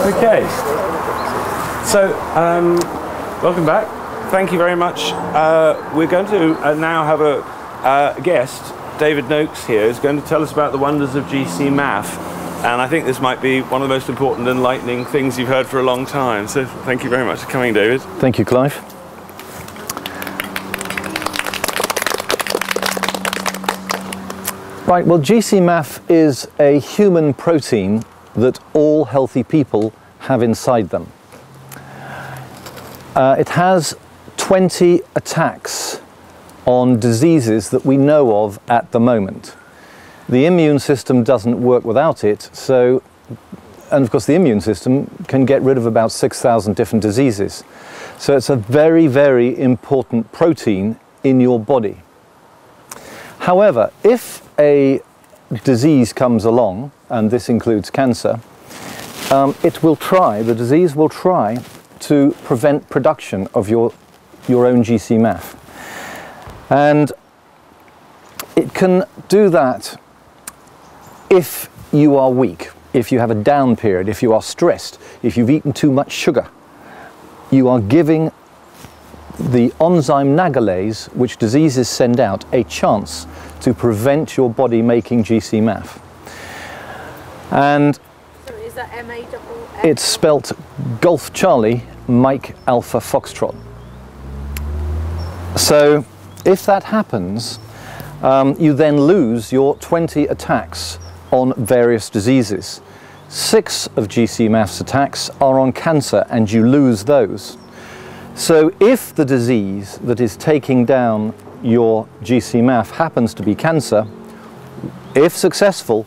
Okay, so welcome back. Thank you very much. We're going to now have a guest, David Noakes here, is going to tell us about the wonders of GC-MAF. And I think this might be one of the most important and enlightening things you've heard for a long time. So thank you very much for coming, David. Thank you, Clive. Right, well, GC-MAF is a human protein that all healthy people have inside them. It has 20 attacks on diseases that we know of at the moment. The immune system doesn't work without it, and of course the immune system can get rid of about 6,000 different diseases. So it's a very, very important protein in your body. However, if a disease comes along, and this includes cancer, the disease will try to prevent production of your own GC-MAF. And it can do that if you are weak, if you have a down period, if you are stressed, if you've eaten too much sugar. You are giving the enzyme nagalase, which diseases send out, a chance to prevent your body making GC-MAF. And so is that M-A-F-F? it's spelt Golf Charlie Mike Alpha Foxtrot. So if that happens, you then lose your 20 attacks on various diseases. 6 of GC-MAF's attacks are on cancer, and you lose those. So if the disease that is taking down your GC-MAF happens to be cancer, if successful,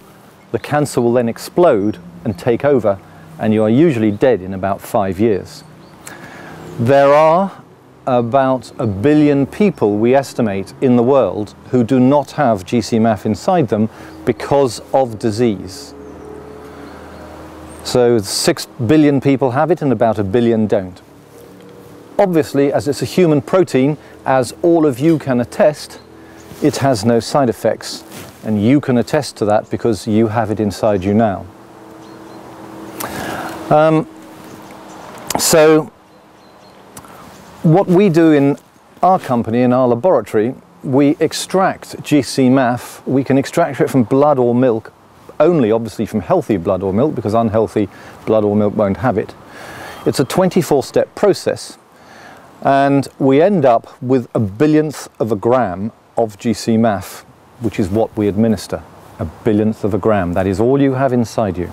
the cancer will then explode and take over, and you are usually dead in about 5 years. There are about 1 billion people, we estimate, in the world who do not have GC-MAF inside them because of disease. So 6 billion people have it and about 1 billion don't. Obviously, as it's a human protein, as all of you can attest, it has no side effects, and you can attest to that because you have it inside you now. So what we do in our company, in our laboratory, we extract GC-MAF. We can extract it from blood or milk, only obviously from healthy blood or milk, because unhealthy blood or milk won't have it. It's a 24-step process, and we end up with 1/1000th of a gram of GC-MAF, which is what we administer. 1/1000th of a gram. That is all you have inside you.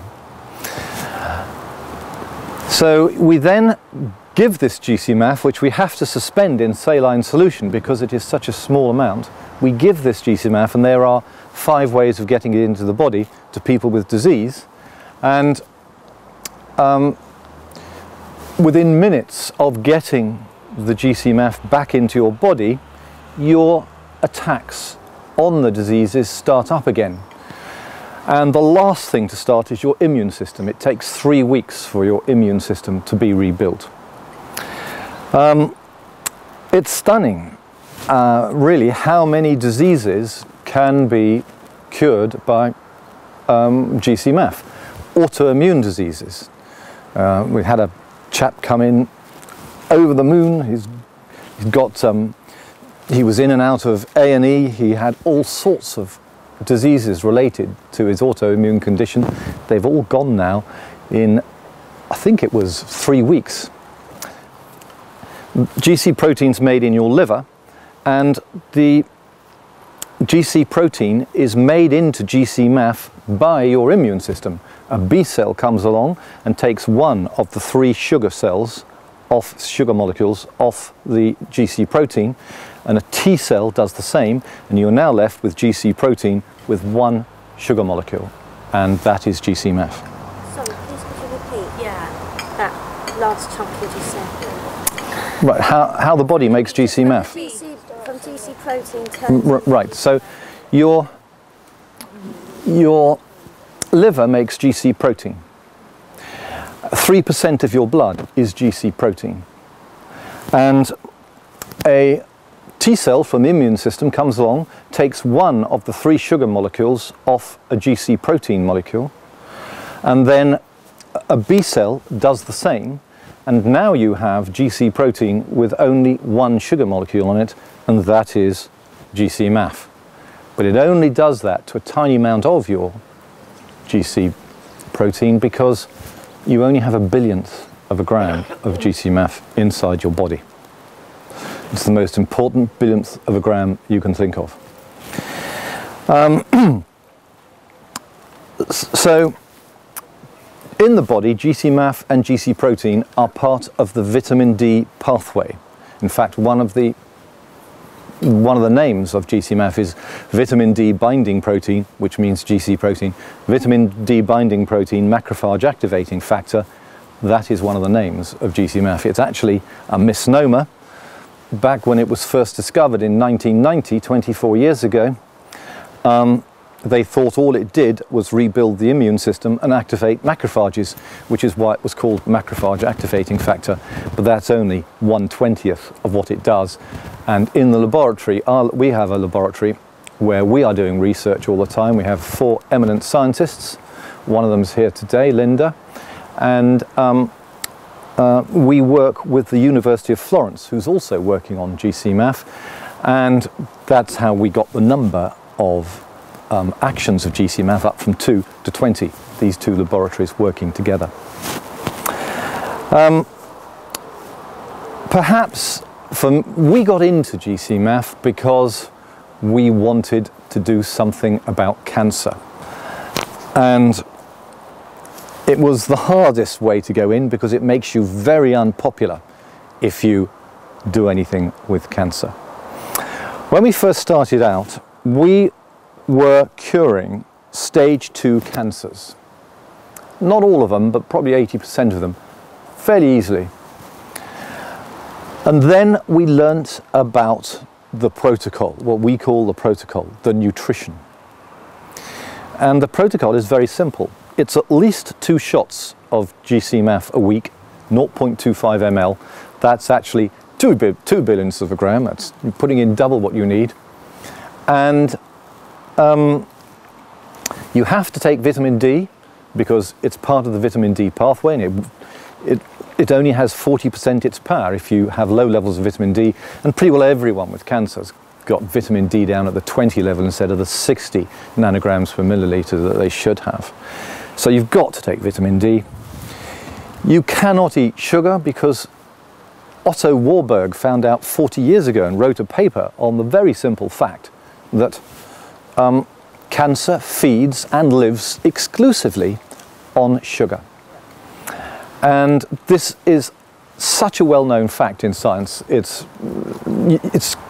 So we then give this GC-MAF, which we have to suspend in saline solution because it is such a small amount. We give this GC-MAF, and there are 5 ways of getting it into the body to people with disease. And within minutes of getting the GC-MAF back into your body, your attacks on the diseases start up again. And the last thing to start is your immune system. It takes 3 weeks for your immune system to be rebuilt. It's stunning, really, how many diseases can be cured by GC-MAF. Autoimmune diseases. We had a chap come in over the moon. He was in and out of A&E. He had all sorts of diseases related to his autoimmune condition. They've all gone now in, I think it was 3 weeks. GC protein's made in your liver, and the GC protein is made into GC-MAF by your immune system. A B cell comes along and takes 1 of the 3 sugar molecules off the GC protein, and a T cell does the same, and you're now left with GC protein with 1 sugar molecule, and that is GC-MAF. Sorry, please could you repeat? Yeah, that last chunk you just said. Right, how the body makes GC-MAF. From GC protein to... Right, so your liver makes GC protein. 3% of your blood is GC protein. And a T cell from the immune system comes along, takes 1 of the 3 sugar molecules off a GC protein molecule, and then A B cell does the same, and now you have GC protein with only one sugar molecule on it, and that is GC-MAF. But it only does that to a tiny amount of your GC protein because you only have a billionth of a gram of GC-MAF inside your body. It's the most important billionth of a gram you can think of. So, in the body, GC-MAF and GC protein are part of the vitamin D pathway. In fact, one of the names of GC-MAF is vitamin D binding protein, which means GC protein. Vitamin D binding protein, macrophage activating factor, that is one of the names of GC-MAF. It's actually a misnomer. Back when it was first discovered in 1990, 24 years ago, they thought all it did was rebuild the immune system and activate macrophages, which is why it was called macrophage activating factor, but that's only 1/20th of what it does. And in the laboratory, we have a laboratory where we are doing research all the time. We have 4 eminent scientists. One of them is here today, Linda, and we work with the University of Florence, who's also working on GC-MAF, and that's how we got the number of actions of GC-MAF up from 2 to 20, these 2 laboratories working together. Perhaps we got into GC-MAF because we wanted to do something about cancer. And it was the hardest way to go in because it makes you very unpopular if you do anything with cancer. When we first started out, we were curing stage 2 cancers. Not all of them, but probably 80% of them, fairly easily. And then we learnt about the protocol, what we call the protocol, the nutrition. And the protocol is very simple. It's at least 2 shots of GC-MAF a week, 0.25 ml. That's actually 2 billionths of a gram. That's putting in double what you need. And you have to take vitamin D because it's part of the vitamin D pathway, and it only has 40% its power if you have low levels of vitamin D, and pretty well everyone with cancer's got vitamin D down at the 20 level instead of the 60 nanograms per milliliter that they should have. So you've got to take vitamin D. You cannot eat sugar because Otto Warburg found out 40 years ago and wrote a paper on the very simple fact that cancer feeds and lives exclusively on sugar. And this is such a well-known fact in science. It's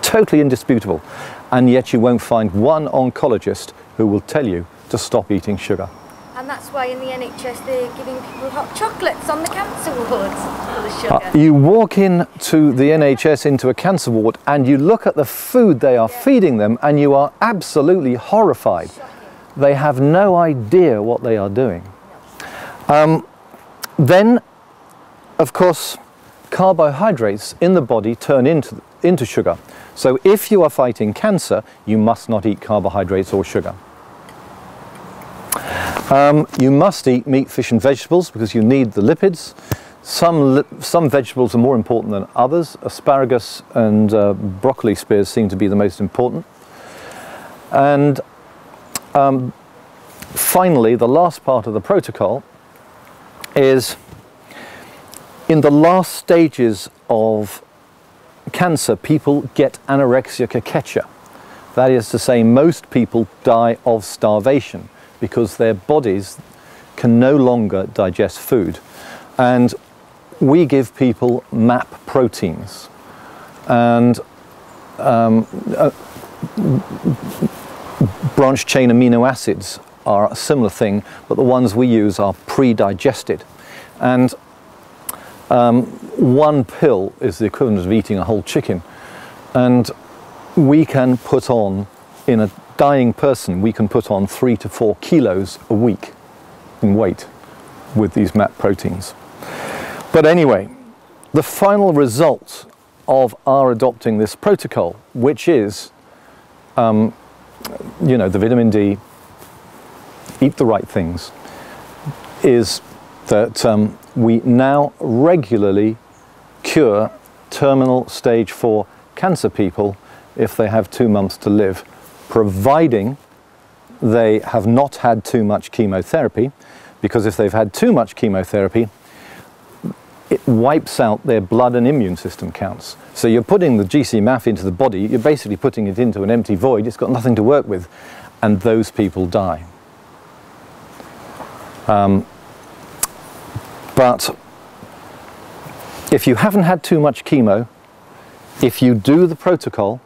totally indisputable. And yet you won't find one oncologist who will tell you to stop eating sugar. And that's why in the NHS they're giving people hot chocolates on the cancer wards for the sugar. You walk into the NHS, into a cancer ward, and you look at the food they are feeding them, and you are absolutely horrified. They have no idea what they are doing. Then, of course, carbohydrates in the body turn into sugar. So if you are fighting cancer, you must not eat carbohydrates or sugar. You must eat meat, fish and vegetables because you need the lipids. Some vegetables are more important than others. Asparagus and broccoli spears seem to be the most important. And finally, the last part of the protocol is in the last stages of cancer, people get anorexia cachexia. That is to say, most people die of starvation because their bodies can no longer digest food. And we give people MAP proteins. And branched chain amino acids are a similar thing, but the ones we use are pre-digested. And one pill is the equivalent of eating a whole chicken. And we can put on, in a dying person, we can put on 3 to 4 kilos a week in weight with these MAP proteins. But anyway, the final result of our adopting this protocol, which is, you know, the vitamin D, eat the right things, is that we now regularly cure terminal stage 4 cancer people if they have 2 months to live, providing they have not had too much chemotherapy, because if they've had too much chemotherapy, it wipes out their blood and immune system counts. So you're putting the GC-MAF into the body, you're basically putting it into an empty void, it's got nothing to work with, and those people die. But if you haven't had too much chemo, if you do the protocol,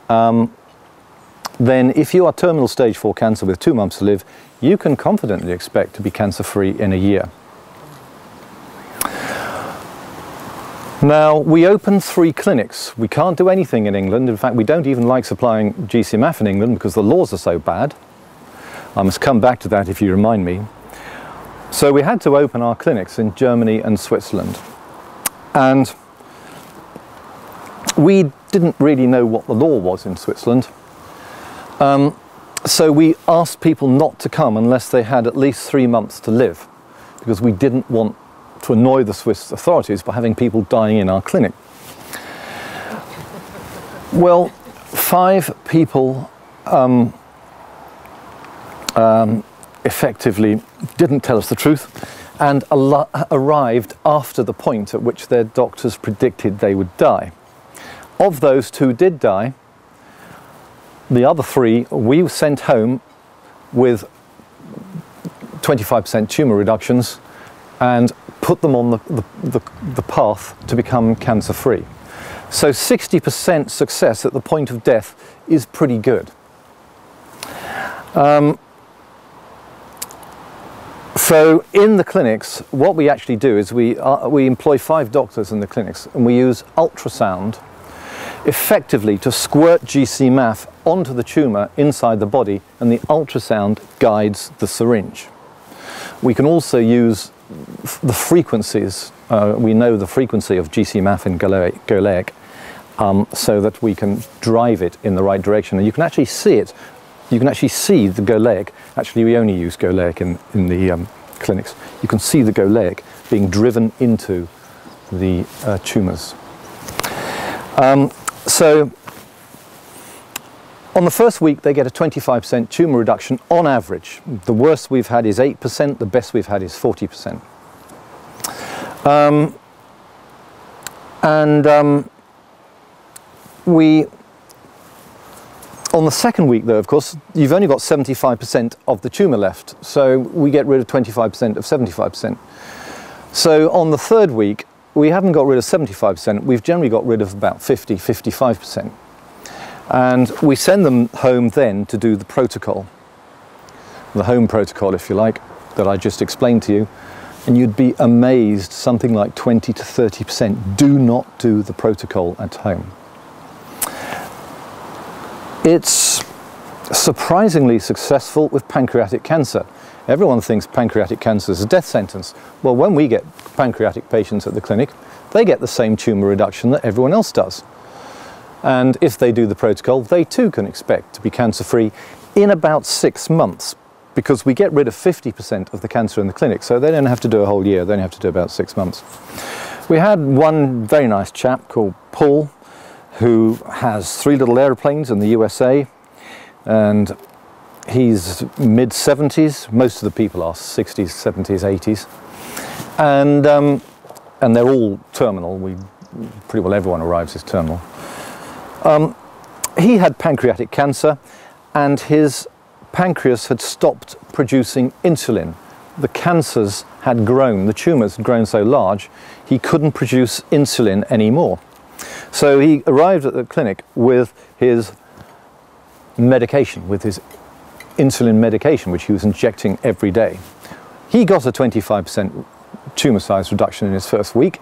then if you are terminal stage 4 cancer with 2 months to live, you can confidently expect to be cancer-free in a year. Now, we opened 3 clinics. We can't do anything in England. In fact, we don't even like supplying GC-MAF in England because the laws are so bad. I must come back to that if you remind me. So we had to open our clinics in Germany and Switzerland. And we didn't really know what the law was in Switzerland. So we asked people not to come unless they had at least 3 months to live, because we didn't want to annoy the Swiss authorities by having people dying in our clinic. Well, 5 people effectively didn't tell us the truth and arrived after the point at which their doctors predicted they would die. Of those 2 did die. The other 3 we sent home with 25% tumour reductions and put them on the path to become cancer-free. So 60% success at the point of death is pretty good. So in the clinics, what we actually do is we employ 5 doctors in the clinics, and we use ultrasound effectively to squirt GC-MAF onto the tumour inside the body, and the ultrasound guides the syringe. We can also use the frequencies. We know the frequency of GC-MAF in GOLAIC, so that we can drive it in the right direction, and you can actually see it. You can actually see the GOLAIC. Actually, we only use GOLAIC in the clinics. You can see the GOLAIC being driven into the tumours. So on the first week, they get a 25% tumour reduction on average. The worst we've had is 8%, the best we've had is 40%. On the second week, though, of course, you've only got 75% of the tumour left, so we get rid of 25% of 75%. So on the third week, we haven't got rid of 75%, we've generally got rid of about 50, 55%. And we send them home then to do the protocol, the home protocol, if you like, that I just explained to you. And you'd be amazed, something like 20 to 30% do not do the protocol at home. It's surprisingly successful with pancreatic cancer. Everyone thinks pancreatic cancer is a death sentence. Well, when we get pancreatic patients at the clinic, they get the same tumour reduction that everyone else does. And if they do the protocol, they too can expect to be cancer-free in about 6 months, because we get rid of 50% of the cancer in the clinic, so they don't have to do a whole year, they only have to do about 6 months. We had one very nice chap called Paul, who has 3 little airplanes in the USA, and he's mid-70s. Most of the people are 60s, 70s, 80s, and they're all terminal. Pretty well everyone arrives as terminal. He had pancreatic cancer, and his pancreas had stopped producing insulin. The cancers had grown, the tumours had grown so large, he couldn't produce insulin anymore. So he arrived at the clinic with his medication, with his insulin medication, which he was injecting every day. He got a 25% tumour size reduction in his first week,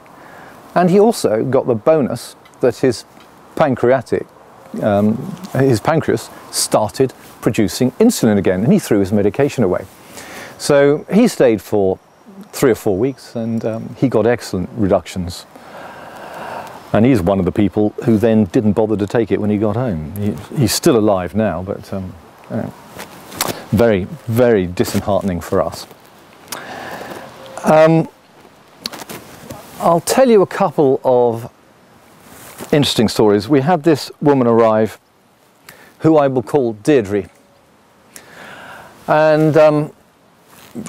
and he also got the bonus that his pancreas started producing insulin again, and he threw his medication away. So he stayed for 3 or 4 weeks, and he got excellent reductions. And he's one of the people who then didn't bother to take it when he got home. He's still alive now, but very, very disheartening for us. I'll tell you a couple of interesting stories. We had this woman arrive, who I will call Deirdre. And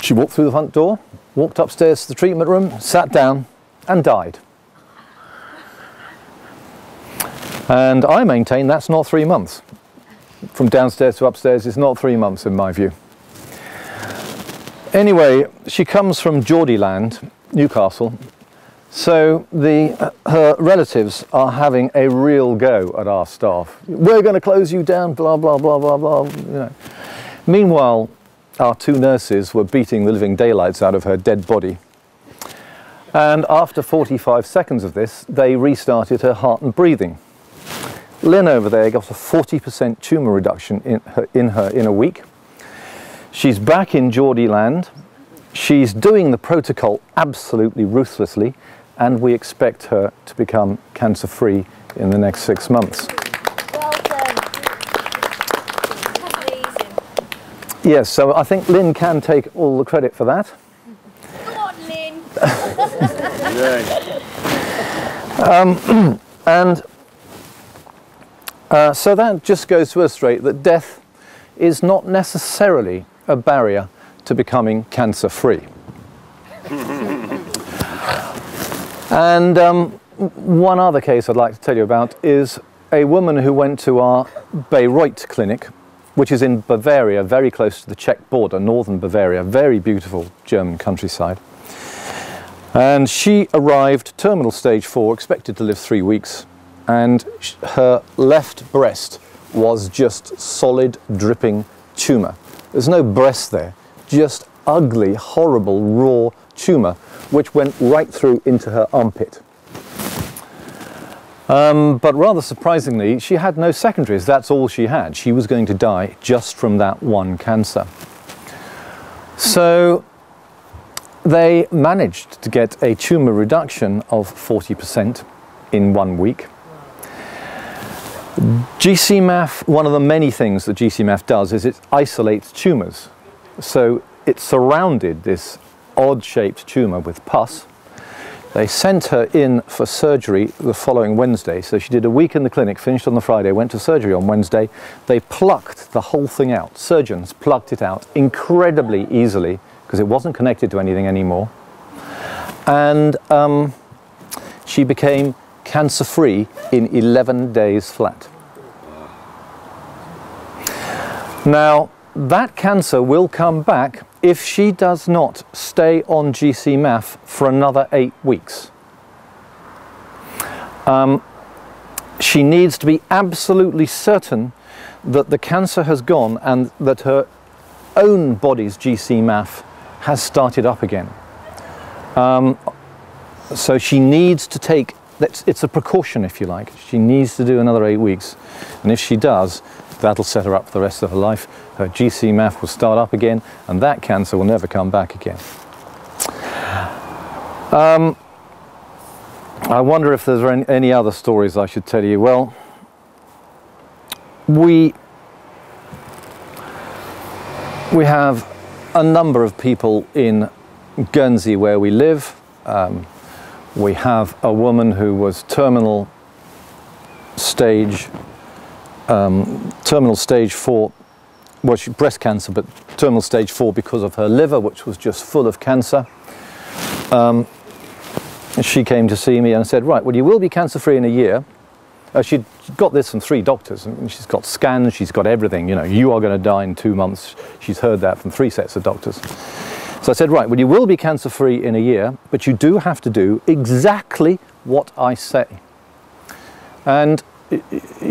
she walked through the front door, walked upstairs to the treatment room, sat down and died. And I maintain that's not 3 months. From downstairs to upstairs is not 3 months in my view. Anyway, she comes from Geordieland, Newcastle, so her relatives are having a real go at our staff. We're going to close you down, blah, blah, blah, blah, blah, you know. Meanwhile, our 2 nurses were beating the living daylights out of her dead body. And after 45 seconds of this, they restarted her heart and breathing. Lynn over there got a 40% tumour reduction in her in a week. She's back in Geordieland. She's doing the protocol absolutely ruthlessly, and we expect her to become cancer-free in the next 6 months. Well done. Amazing. Yes, so I think Lynn can take all the credit for that. Go on, Lynn. And so that just goes to illustrate that death is not necessarily a barrier to becoming cancer-free. And one other case I'd like to tell you about is a woman who went to our Bayreuth clinic, which is in Bavaria, very close to the Czech border, northern Bavaria, very beautiful German countryside. And she arrived terminal stage 4, expected to live 3 weeks, and her left breast was just solid dripping tumour. There's no breast there, just ugly, horrible, raw tumour, which went right through into her armpit. But rather surprisingly, she had no secondaries. That's all she had. She was going to die just from that one cancer. So they managed to get a tumour reduction of 40% in 1 week. GCMAF, one of the many things that GCMAF does is it isolates tumours. So it surrounded this odd-shaped tumour with pus. They sent her in for surgery the following Wednesday. So she did a week in the clinic, finished on the Friday, went to surgery on Wednesday. They plucked the whole thing out. Surgeons plucked it out incredibly easily because it wasn't connected to anything anymore. And she became cancer-free in 11 days flat. Now, that cancer will come back if she does not stay on GCMAF for another 8 weeks. She needs to be absolutely certain that the cancer has gone and that her own body's GCMAF has started up again. So she needs to take, it's a precaution if you like, she needs to do another 8 weeks. And if she does, that'll set her up for the rest of her life. Her GCMAF will start up again, and that cancer will never come back again. I wonder if there's any other stories I should tell you. Well, we have a number of people in Guernsey where we live. We have a woman who was terminal stage 4, well, breast cancer, but terminal stage 4 because of her liver, which was just full of cancer. She came to see me and said, right, well, you will be cancer-free in a year. She'd got this from 3 doctors. I mean, she's got scans, she's got everything. You know, you are going to die in 2 months. She's heard that from 3 sets of doctors. So I said, right, well, you will be cancer-free in a year, but you do have to do exactly what I say. And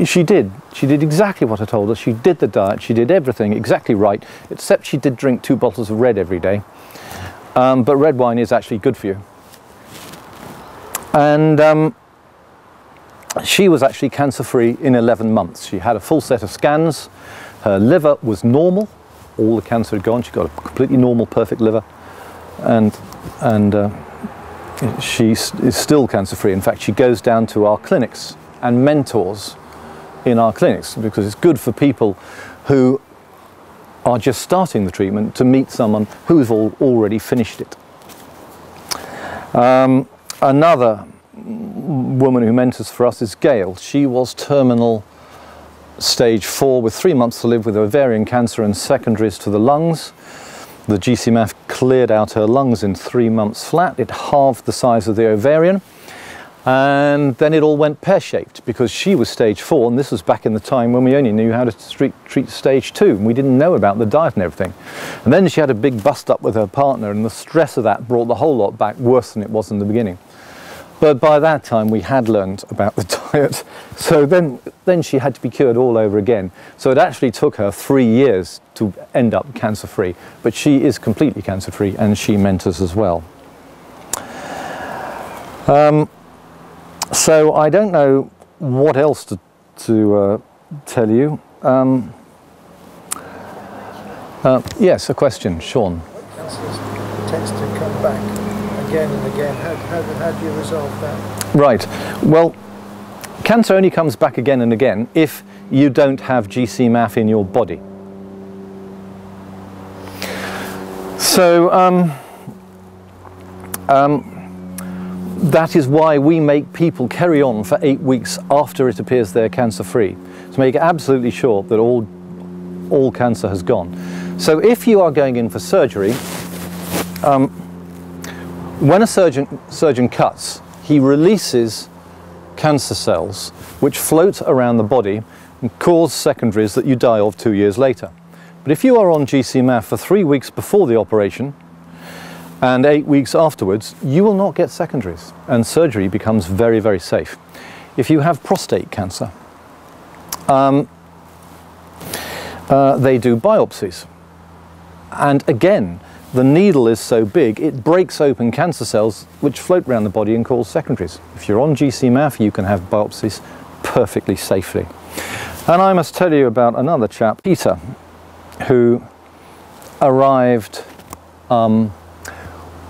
she did. She did exactly what I told her. She did the diet. She did everything exactly right, except she did drink 2 bottles of red every day. But red wine is actually good for you. And she was actually cancer-free in 11 months. She had a full set of scans. Her liver was normal. All the cancer had gone. She got a completely normal, perfect liver. And she is still cancer-free. In fact, she goes down to our clinics and mentors in our clinics, because it's good for people who are just starting the treatment to meet someone who's already finished it. Another woman who mentors for us is Gail. She was terminal stage 4 with 3 months to live with ovarian cancer and secondaries to the lungs. The GCMAF cleared out her lungs in 3 months flat. It halved the size of the ovarian. And then it all went pear-shaped because she was stage 4, and this was back in the time when we only knew how to treat stage 2, and we didn't know about the diet and everything. And then she had a big bust-up with her partner, and the stress of that brought the whole lot back worse than it was in the beginning. But by that time we had learned about the diet, so then she had to be cured all over again. So it actually took her 3 years to end up cancer-free, but she is completely cancer-free, and she mentors as well. So I don't know what else to tell you. Yes, a question, Sean. Cancers tends to come back again and again. How do you resolve that? Right. Well, cancer only comes back again and again if you don't have GCMAF in your body. So that is why we make people carry on for 8 weeks after it appears they're cancer-free, to make absolutely sure that all cancer has gone. So if you are going in for surgery, when a surgeon cuts, he releases cancer cells which float around the body and cause secondaries that you die of 2 years later. But if you are on GCMAF for 3 weeks before the operation and 8 weeks afterwards, you will not get secondaries, and surgery becomes very, very safe. If you have prostate cancer, they do biopsies. And again, the needle is so big, it breaks open cancer cells which float around the body and cause secondaries. If you're on GCMAF, you can have biopsies perfectly safely. And I must tell you about another chap, Peter, who arrived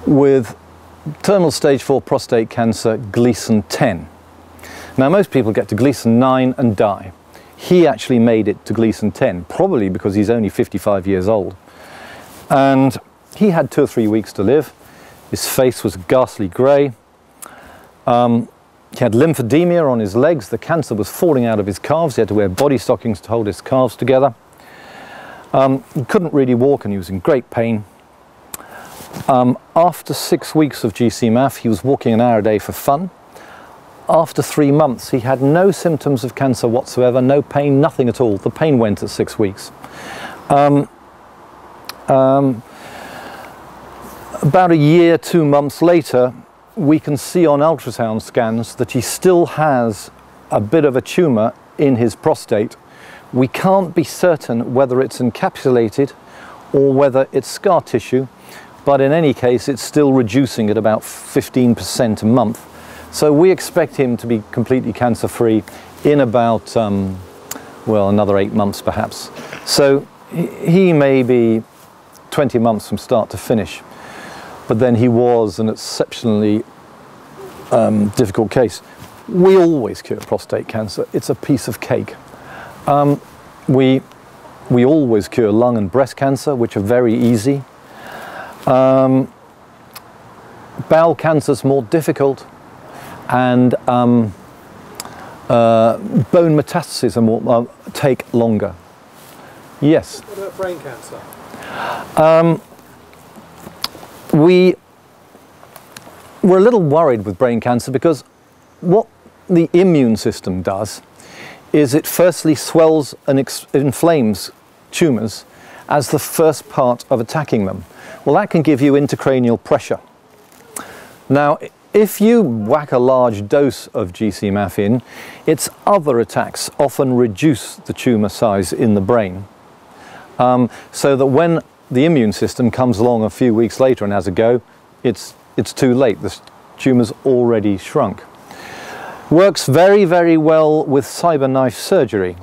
with terminal stage 4 prostate cancer, Gleason 10. Now most people get to Gleason 9 and die. He actually made it to Gleason 10, probably because he's only 55 years old. And he had 2 or 3 weeks to live. His face was ghastly grey. He had lymphedema on his legs. The cancer was falling out of his calves. He had to wear body stockings to hold his calves together. He couldn't really walk and he was in great pain. After 6 weeks of GCMAF, he was walking an hour a day for fun. After 3 months, he had no symptoms of cancer whatsoever, no pain, nothing at all. The pain went at 6 weeks. About a year, 2 months later, we can see on ultrasound scans that he still has a bit of a tumour in his prostate. We can't be certain whether it's encapsulated or whether it's scar tissue, but in any case it's still reducing at about 15% a month. So we expect him to be completely cancer-free in about, well, another 8 months perhaps. So he may be 20 months from start to finish, but then he was an exceptionally difficult case. We always cure prostate cancer. It's a piece of cake. We always cure lung and breast cancer, which are very easy. Bowel cancer's more difficult, and bone metastases are more, take longer. Yes? What about brain cancer? We're a little worried with brain cancer because what the immune system does is it firstly swells and inflames tumours as the first part of attacking them. Well, that can give you intracranial pressure. Now, if you whack a large dose of GCMAF in, its other attacks often reduce the tumour size in the brain. So that when the immune system comes along a few weeks later and has a go, it's too late. The tumour's already shrunk. Works very, very well with CyberKnife surgery,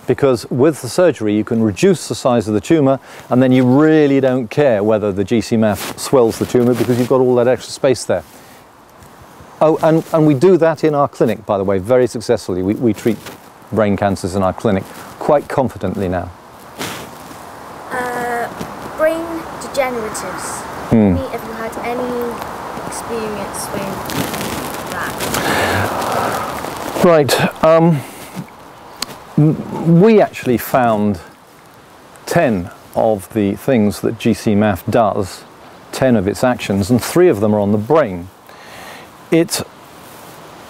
because with the surgery you can reduce the size of the tumour and then you really don't care whether the GCMAF swells the tumour because you've got all that extra space there. Oh, and we do that in our clinic, by the way, very successfully. We treat brain cancers in our clinic quite confidently now. Brain degeneratives. Have you had any experience with that? Right. We actually found 10 of the things that GCMAF does, 10 of its actions, and 3 of them are on the brain. It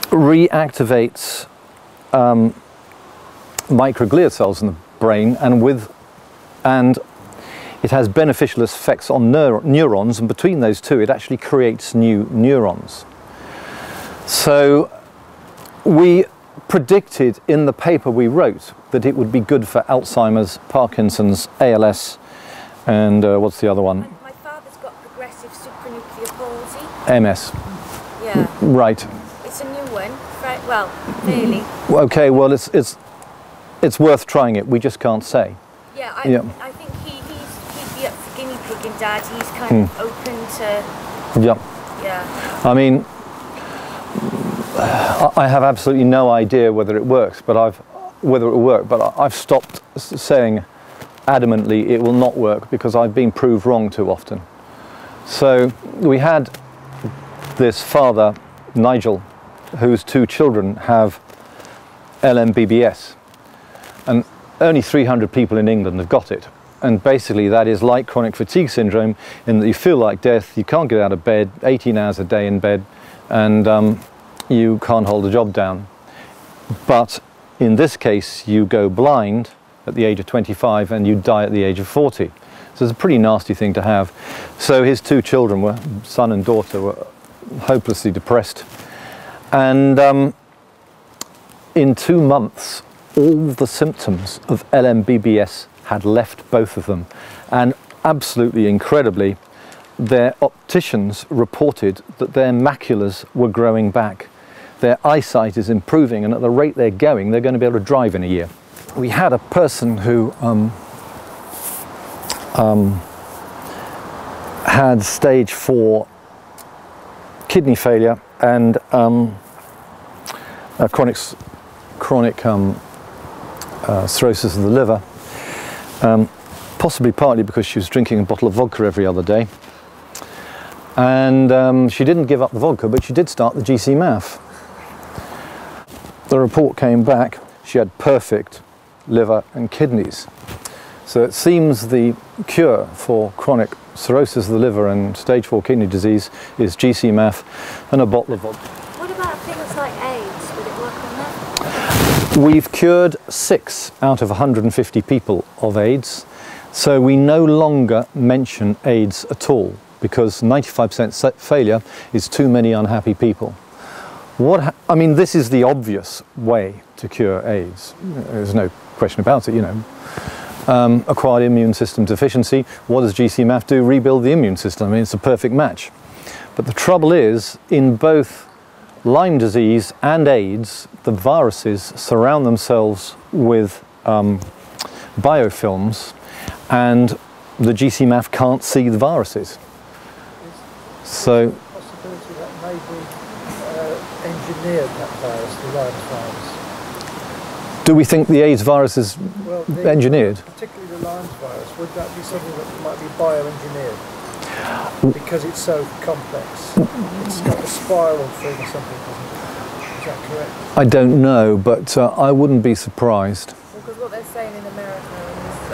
reactivates microglia cells in the brain, and it has beneficial effects on neurons, and between those two it actually creates new neurons. So we predicted in the paper we wrote that it would be good for Alzheimer's, Parkinson's, ALS, and what's the other one? My father's got progressive supranuclear palsy. MS. Yeah. Right. It's a new one. Well, fairly. Okay. Well, it's worth trying it. We just can't say. Yeah. I think he'd be up for guinea pig, and Dad, he's kind of open to. Yeah. Yeah. I mean, I have absolutely no idea whether it works, but I've stopped saying adamantly it will not work because I've been proved wrong too often. So we had this father, Nigel, whose 2 children have LMBBS, and only 300 people in England have got it. And basically that is like chronic fatigue syndrome in that you feel like death, you can't get out of bed, 18 hours a day in bed, and you can't hold a job down. But in this case, you go blind at the age of 25 and you die at the age of 40. So it's a pretty nasty thing to have. So his 2 children, son and daughter, were hopelessly depressed. And in 2 months, all the symptoms of LMBBS had left both of them. And absolutely incredibly, their opticians reported that their maculas were growing back. Their eyesight is improving, and at the rate they're going to be able to drive in a year. We had a person who had stage 4 kidney failure and chronic cirrhosis of the liver, possibly partly because she was drinking a bottle of vodka every other day. And she didn't give up the vodka, but she did start the GCMAF. The report came back, she had perfect liver and kidneys. So it seems the cure for chronic cirrhosis of the liver and stage 4 kidney disease is GCMAF and a bottle of vodka. What about things like AIDS? Would it work on that? We've cured 6 out of 150 people of AIDS, so we no longer mention AIDS at all because 95% failure is too many unhappy people. I mean, this is the obvious way to cure AIDS. There's no question about it, you know. Acquired immune system deficiency, what does GCMAF do? Rebuild the immune system. I mean, it's a perfect match. But the trouble is, in both Lyme disease and AIDS, the viruses surround themselves with biofilms, and the GCMAF can't see the viruses. So, possibility that maybe engineered that virus, the Lyme virus. do we think the AIDS virus is engineered? Particularly the Lyme virus, would that be something that might be bioengineered? Because it's so complex. It's got a spiral thing or something, doesn't it? Is that correct? I don't know, but I wouldn't be surprised. Well, because what they're saying in America,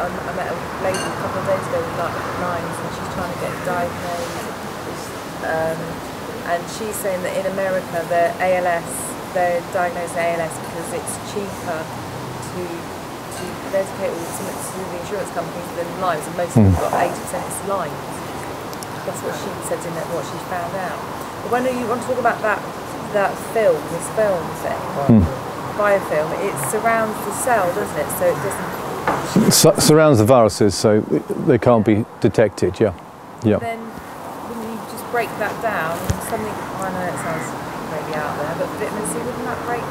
and I met a lady a couple of days ago with like Lyme's, and she's trying to get diagnosed. And she's saying that in America, they're diagnosed ALS because it's cheaper to educate all to the insurance companies than Lyme's, and most of them got 80% is Lyme's. That's what she said in what she found out. But when you want to talk about this film thing, biofilm, it surrounds the cell, doesn't it? So it doesn't. Surrounds the viruses, so they can't be detected. Yeah, yeah. Then when you just break that down, something. I know it sounds maybe out there, but vitamin C, wouldn't that break?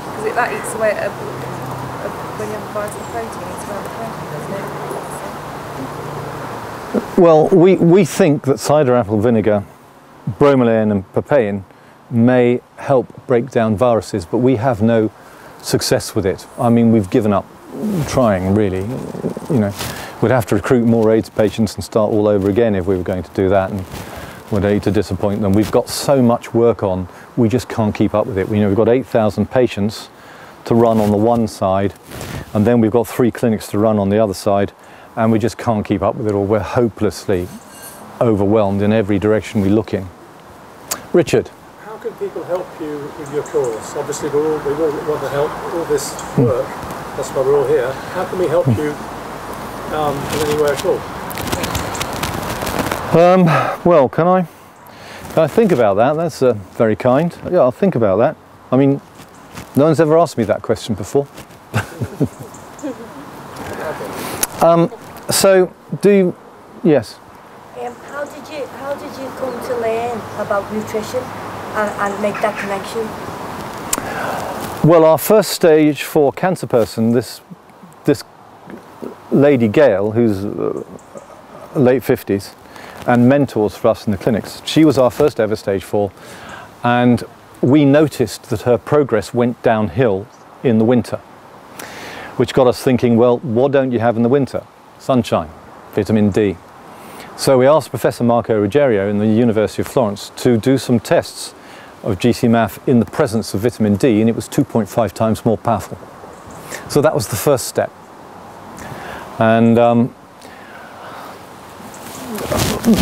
Because that eats away at when you have a vital protein, it eats away at the protein, doesn't it? Well, we think that cider apple vinegar, bromelain and papain may help break down viruses, but we have no success with it. I mean, we've given up trying, really. You know, we'd have to recruit more AIDS patients and start all over again if we were going to do that. And We'd hate to disappoint them. We've got so much work on, we just can't keep up with it. We've got 8,000 patients to run on the one side, and then we've got 3 clinics to run on the other side, and we just can't keep up with it all. We're hopelessly overwhelmed in every direction we look in. Richard. How can people help you with your cause? Obviously we all want to help all this work, that's why we're all here. How can we help you in any way at all? Well, can I think about that? That's very kind. Yeah, I'll think about that. I mean, no one's ever asked me that question before. So, yes? How did you come to learn about nutrition and make that connection? Well, our first stage 4 cancer person, this lady Gail, who's late 50s, and mentors for us in the clinics. She was our first ever stage 4, and we noticed that her progress went downhill in the winter, which got us thinking, well, what don't you have in the winter? Sunshine, vitamin D. So we asked Professor Marco Ruggiero in the University of Florence to do some tests of GC-MAF in the presence of vitamin D, and it was 2.5 times more powerful. So that was the first step. And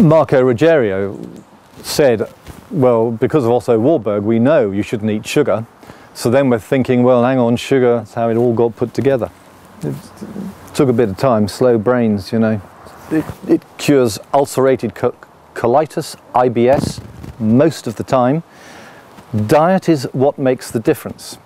Marco Ruggiero said, well, because of Otto Warburg, we know you shouldn't eat sugar. So then we're thinking, well, hang on, sugar, that's how it all got put together. It took a bit of time, slow brains, you know. It cures ulcerated colitis, IBS, most of the time. Diet is what makes the difference.